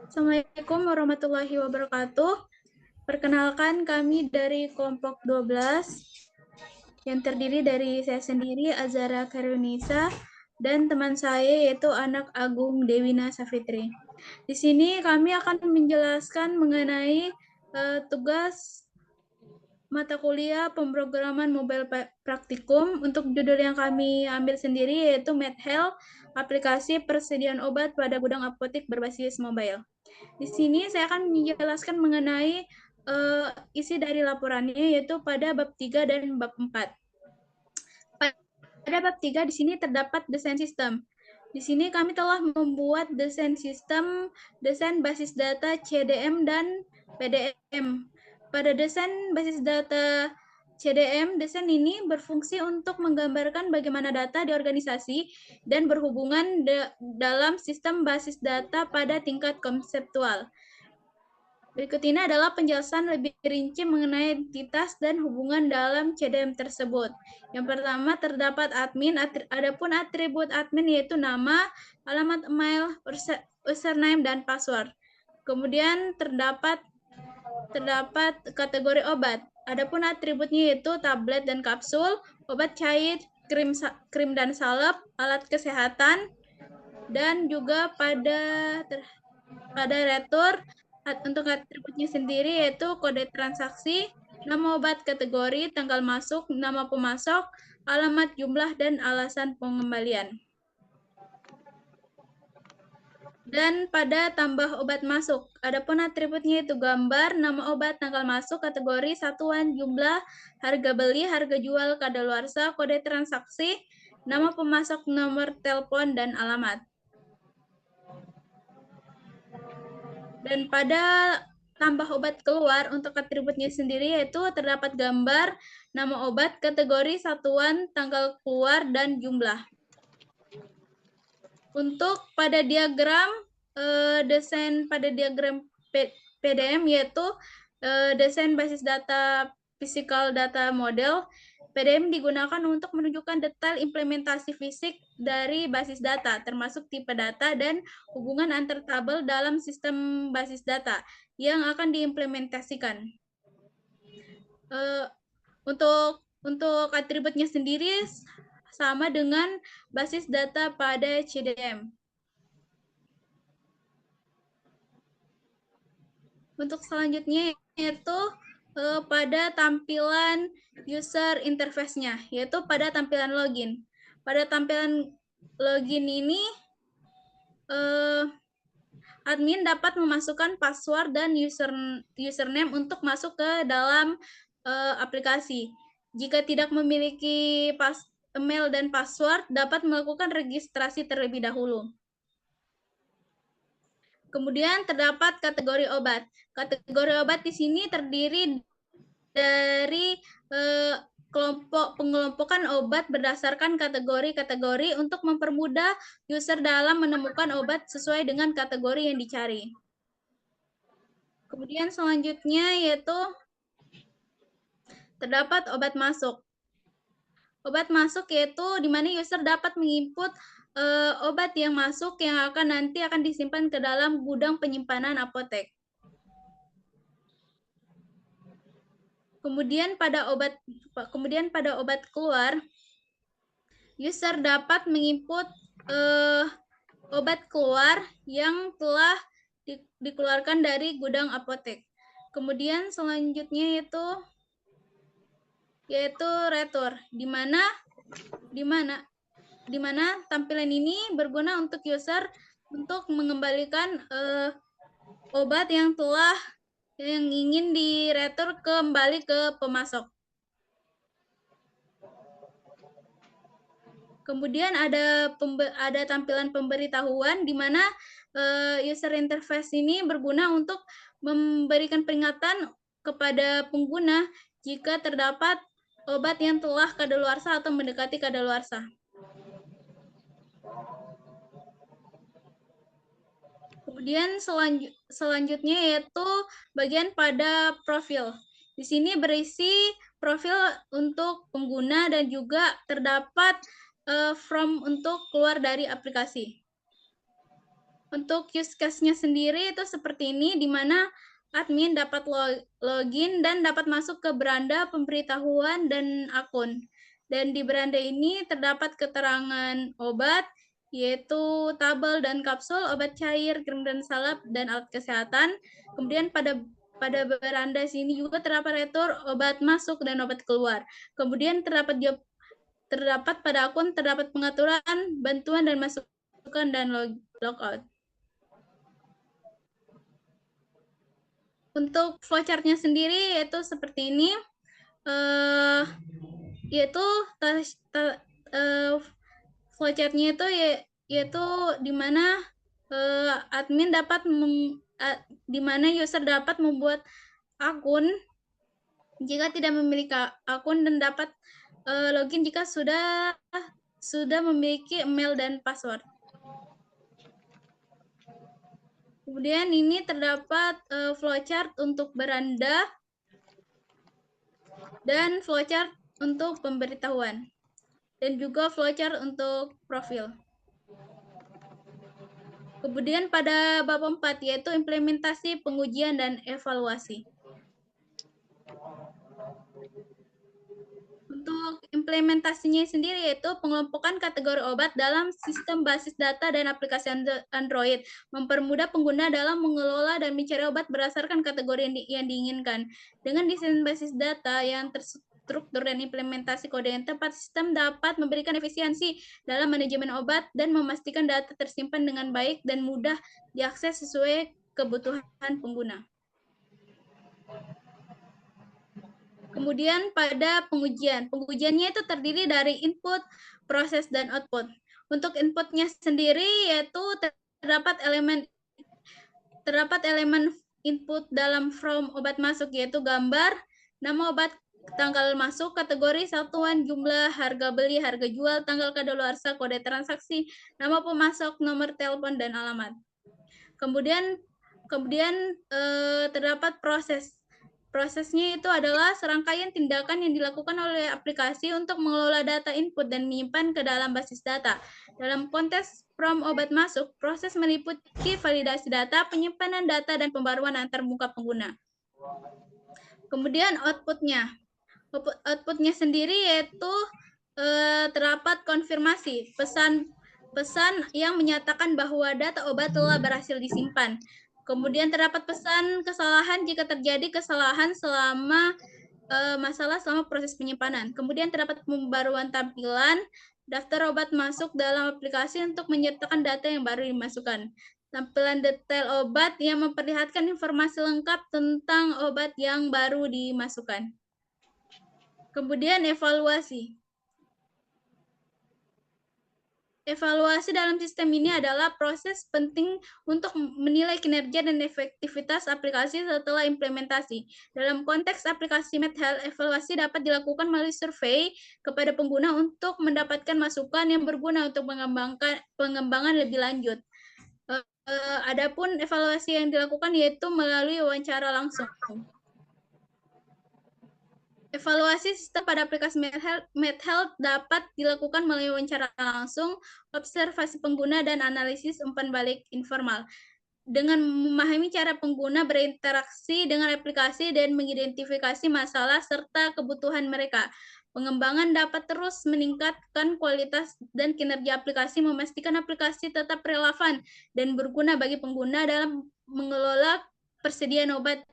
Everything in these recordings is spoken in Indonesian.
Assalamualaikum warahmatullahi wabarakatuh. Perkenalkan, kami dari kelompok 12 yang terdiri dari saya sendiri, Azara Karunisa, dan teman saya yaitu Anak Agung Dewina Safitri. Di sini kami akan menjelaskan mengenai tugas mata kuliah pemrograman mobile praktikum. Untuk judul yang kami ambil sendiri yaitu MedHealth, aplikasi persediaan obat pada gudang apotek berbasis mobile. Di sini saya akan menjelaskan mengenai isi dari laporannya, yaitu pada bab 3 dan bab 4. Pada bab 3 di sini terdapat desain sistem. Di sini kami telah membuat desain sistem, desain basis data CDM dan PDM. Pada desain basis data CDM, desain ini berfungsi untuk menggambarkan bagaimana data di organisasi dan berhubungan dalam sistem basis data pada tingkat konseptual. Berikut ini adalah penjelasan lebih rinci mengenai entitas dan hubungan dalam CDM tersebut. Yang pertama, terdapat admin. Adapun atribut admin yaitu nama, alamat email, username, dan password. Kemudian terdapat kategori obat. Adapun atributnya yaitu tablet dan kapsul, obat cair, krim dan salep, alat kesehatan, dan juga pada retur. Untuk atributnya sendiri yaitu kode transaksi, nama obat, kategori, tanggal masuk, nama pemasok, alamat, jumlah, dan alasan pengembalian. Dan pada tambah obat masuk, adapun atributnya itu gambar, nama obat, tanggal masuk, kategori, satuan, jumlah, harga beli, harga jual, kadaluarsa, kode transaksi, nama pemasok, nomor telepon, dan alamat. Dan pada tambah obat keluar, untuk atributnya sendiri yaitu terdapat gambar, nama obat, kategori, satuan, tanggal keluar, dan jumlah. Untuk pada diagram, desain pada diagram PDM yaitu desain basis data physical data model. PDM digunakan untuk menunjukkan detail implementasi fisik dari basis data, termasuk tipe data dan hubungan antar tabel dalam sistem basis data yang akan diimplementasikan. Untuk atributnya sendiri sama dengan basis data pada CDM. Untuk selanjutnya yaitu pada tampilan user interface-nya, yaitu pada tampilan login. Pada tampilan login ini, admin dapat memasukkan password dan username untuk masuk ke dalam aplikasi. Jika tidak memiliki email dan password, dapat melakukan registrasi terlebih dahulu. Kemudian terdapat kategori obat. Kategori obat di sini terdiri dari pengelompokan obat berdasarkan kategori-kategori untuk mempermudah user dalam menemukan obat sesuai dengan kategori yang dicari. Kemudian selanjutnya yaitu terdapat obat masuk. Obat masuk yaitu di mana user dapat menginput obat yang masuk yang nanti akan disimpan ke dalam gudang penyimpanan apotek. Kemudian pada obat keluar, user dapat menginput obat keluar yang telah dikeluarkan dari gudang apotek. Kemudian selanjutnya yaitu retur, di mana tampilan ini berguna untuk user untuk mengembalikan obat yang ingin diretur kembali ke pemasok. Kemudian ada tampilan pemberitahuan di mana user interface ini berguna untuk memberikan peringatan kepada pengguna jika terdapat obat yang telah kadaluarsa atau mendekati kadaluarsa. Kemudian selanjutnya yaitu bagian pada profil. Di sini berisi profil untuk pengguna dan juga terdapat form untuk keluar dari aplikasi. Untuk use case-nya sendiri itu seperti ini, di mana admin dapat login dan dapat masuk ke beranda pemberitahuan dan akun. Dan di beranda ini terdapat keterangan obat, yaitu tabel dan kapsul, obat cair, krim dan salep, dan alat kesehatan. Kemudian pada beranda sini juga terdapat retur obat masuk dan obat keluar. Kemudian terdapat pada akun terdapat pengaturan, bantuan dan masukan dan logout. Untuk flowchart-nya sendiri yaitu seperti ini, yaitu flowchart-nya itu yaitu di mana admin dapat di mana user dapat membuat akun jika tidak memiliki akun dan dapat login jika sudah memiliki email dan password. Kemudian ini terdapat flowchart untuk beranda dan flowchart untuk pemberitahuan dan juga flowchart untuk profil. Kemudian pada bab 4 yaitu implementasi, pengujian, dan evaluasi. Untuk implementasinya sendiri yaitu pengelompokan kategori obat dalam sistem basis data dan aplikasi Android, mempermudah pengguna dalam mengelola dan mencari obat berdasarkan kategori yang diinginkan. Dengan desain basis data yang terstruktur dan implementasi kode yang tepat, sistem dapat memberikan efisiensi dalam manajemen obat dan memastikan data tersimpan dengan baik dan mudah diakses sesuai kebutuhan pengguna. Kemudian pada pengujiannya itu terdiri dari input, proses, dan output. Untuk inputnya sendiri yaitu terdapat elemen input dalam form obat masuk yaitu gambar, nama obat, tanggal masuk, kategori, satuan, jumlah, harga beli, harga jual, tanggal kadaluarsa, kode transaksi, nama pemasok, nomor telepon, dan alamat. Kemudian terdapat proses. Prosesnya itu adalah serangkaian tindakan yang dilakukan oleh aplikasi untuk mengelola data input dan menyimpan ke dalam basis data. Dalam konteks from obat masuk, proses meliputi validasi data, penyimpanan data, dan pembaruan antar muka pengguna. Kemudian outputnya. Outputnya sendiri yaitu terdapat konfirmasi, pesan yang menyatakan bahwa data obat telah berhasil disimpan. Kemudian terdapat pesan kesalahan jika terjadi kesalahan selama proses penyimpanan. Kemudian terdapat pembaruan tampilan daftar obat masuk dalam aplikasi untuk menyertakan data yang baru dimasukkan. Tampilan detail obat yang memperlihatkan informasi lengkap tentang obat yang baru dimasukkan. Kemudian evaluasi. Evaluasi dalam sistem ini adalah proses penting untuk menilai kinerja dan efektivitas aplikasi setelah implementasi. Dalam konteks aplikasi MedHealth, evaluasi dapat dilakukan melalui survei kepada pengguna untuk mendapatkan masukan yang berguna untuk pengembangan lebih lanjut. Adapun evaluasi yang dilakukan yaitu melalui wawancara langsung. Evaluasi sistem pada aplikasi MedHealth dapat dilakukan melalui wawancara langsung, observasi pengguna, dan analisis umpan balik informal. Dengan memahami cara pengguna berinteraksi dengan aplikasi dan mengidentifikasi masalah serta kebutuhan mereka, pengembangan dapat terus meningkatkan kualitas dan kinerja aplikasi, memastikan aplikasi tetap relevan dan berguna bagi pengguna dalam mengelola persediaan obat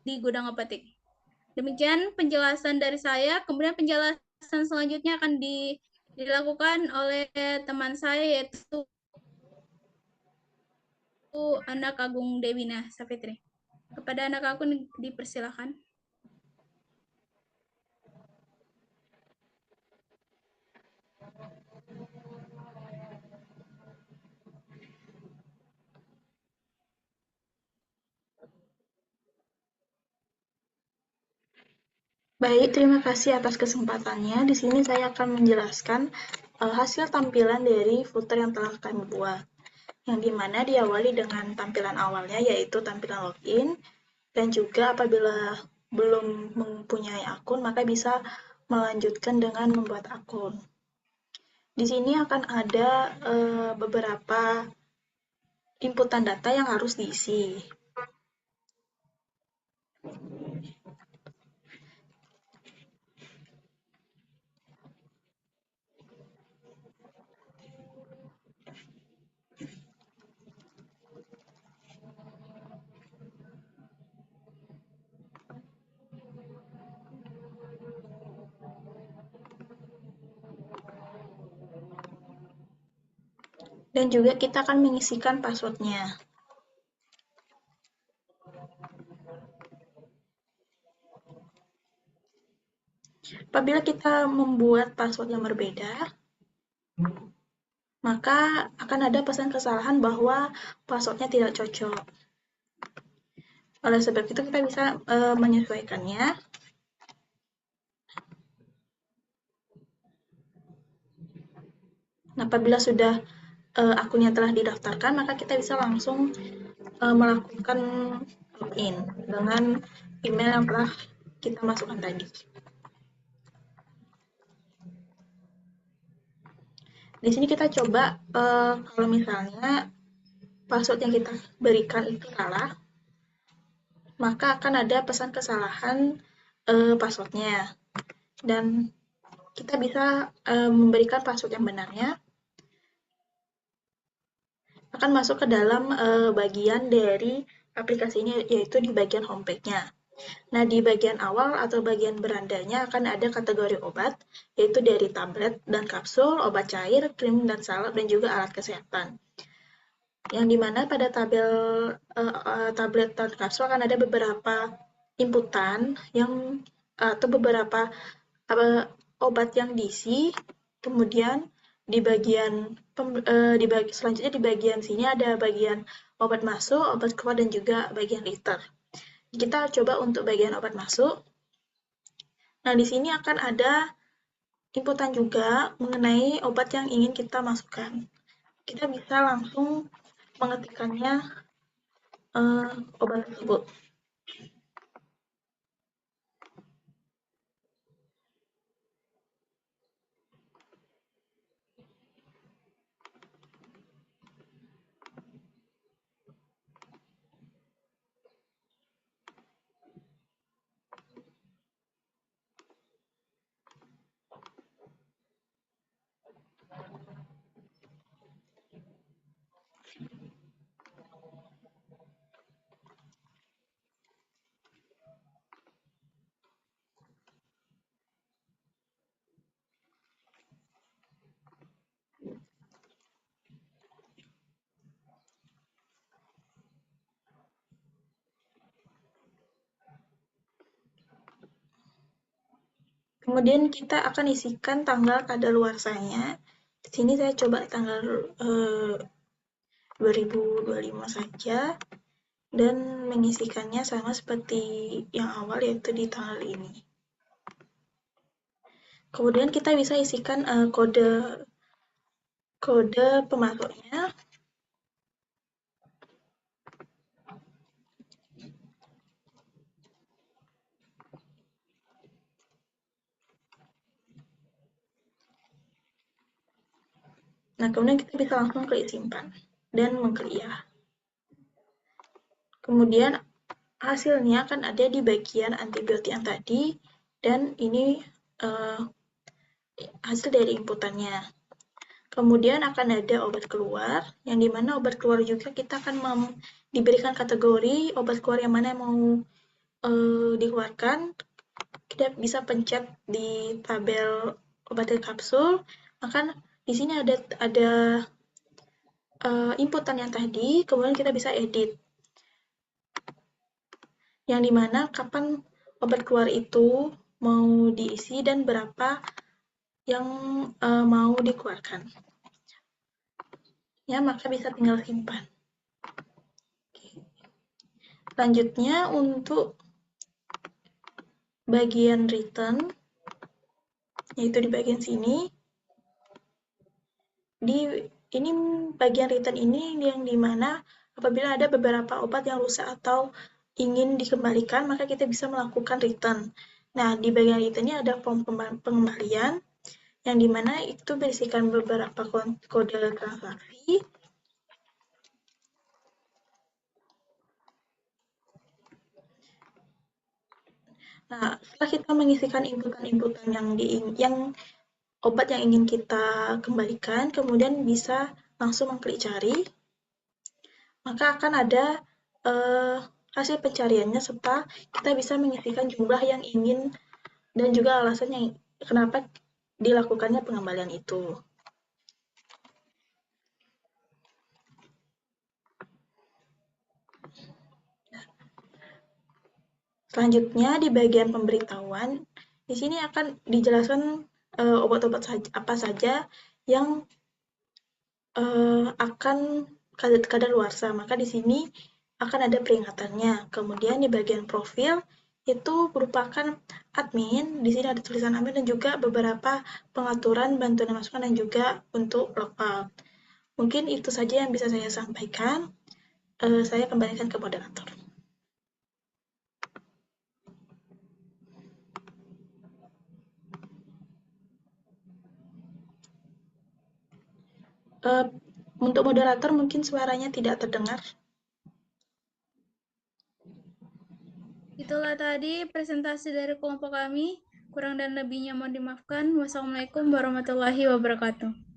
di gudang apotek. Demikian penjelasan dari saya. Kemudian penjelasan selanjutnya akan dilakukan oleh teman saya yaitu anak Agung Dewina Sapitri. Kepada anak aku dipersilakan. Baik, terima kasih atas kesempatannya. Di sini saya akan menjelaskan hasil tampilan dari footer yang telah kami buat. Yang dimana diawali dengan tampilan awalnya yaitu tampilan login, dan juga apabila belum mempunyai akun maka bisa melanjutkan dengan membuat akun. Di sini akan ada beberapa inputan data yang harus diisi. Dan juga kita akan mengisikan passwordnya. Apabila kita membuat password yang berbeda, maka akan ada pesan kesalahan bahwa passwordnya tidak cocok. Oleh sebab itu kita bisa menyesuaikannya. Nah, apabila sudah akunnya telah didaftarkan, maka kita bisa langsung melakukan login dengan email yang telah kita masukkan tadi. Di sini kita coba kalau misalnya password yang kita berikan itu salah, maka akan ada pesan kesalahan passwordnya. Dan kita bisa memberikan password yang benarnya, akan masuk ke dalam bagian dari aplikasi ini, yaitu di bagian homepage-nya. Nah, di bagian awal atau bagian berandanya akan ada kategori obat, yaitu dari tablet dan kapsul, obat cair, krim dan salep, dan juga alat kesehatan. Yang dimana pada tabel tablet dan kapsul akan ada beberapa inputan yang atau beberapa obat yang diisi, kemudian di bagian selanjutnya di bagian sini ada bagian obat masuk, obat keluar, dan juga bagian liter. Kita coba untuk bagian obat masuk. Nah, di sini akan ada inputan juga mengenai obat yang ingin kita masukkan. Kita bisa langsung mengetikkannya obat tersebut. Kemudian kita akan isikan tanggal kadaluarsanya. Di sini saya coba tanggal 2025 saja, dan mengisikannya sama seperti yang awal, yaitu di tanggal ini. Kemudian kita bisa isikan kode pemasoknya. Nah, kemudian kita bisa langsung klik simpan dan mengklik ya. Kemudian hasilnya akan ada di bagian antibiotik yang tadi, dan ini hasil dari inputannya. Kemudian akan ada obat keluar, yang dimana obat keluar juga kita akan diberikan kategori obat keluar yang mana yang mau dikeluarkan. Kita bisa pencet di tabel obat dan kapsul, maka di sini ada inputan yang tadi, kemudian kita bisa edit. Yang dimana kapan obat keluar itu mau diisi dan berapa yang mau dikeluarkan. Ya, maka bisa tinggal simpan. Selanjutnya untuk bagian return, yaitu di bagian sini. Ini bagian return ini yang dimana apabila ada beberapa obat yang rusak atau ingin dikembalikan, maka kita bisa melakukan return. Nah, di bagian return ini ada form pengembalian, yang dimana itu berisikan beberapa kode transaksi. Nah, setelah kita mengisikan inputan-inputan yang obat yang ingin kita kembalikan, kemudian bisa langsung mengklik cari, maka akan ada hasil pencariannya serta kita bisa mengisikan jumlah yang ingin dan juga alasan yang kenapa dilakukannya pengembalian itu. Selanjutnya di bagian pemberitahuan, di sini akan dijelaskan obat-obat apa saja yang akan kadaluarsa. Maka di sini akan ada peringatannya. Kemudian di bagian profil itu merupakan admin. Di sini ada tulisan admin dan juga beberapa pengaturan bantuan dan masukan dan juga untuk logout. Mungkin itu saja yang bisa saya sampaikan. Saya kembalikan ke moderator. Untuk moderator mungkin suaranya tidak terdengar. Itulah tadi presentasi dari kelompok kami. Kurang dan lebihnya mohon dimaafkan. Wassalamualaikum warahmatullahi wabarakatuh.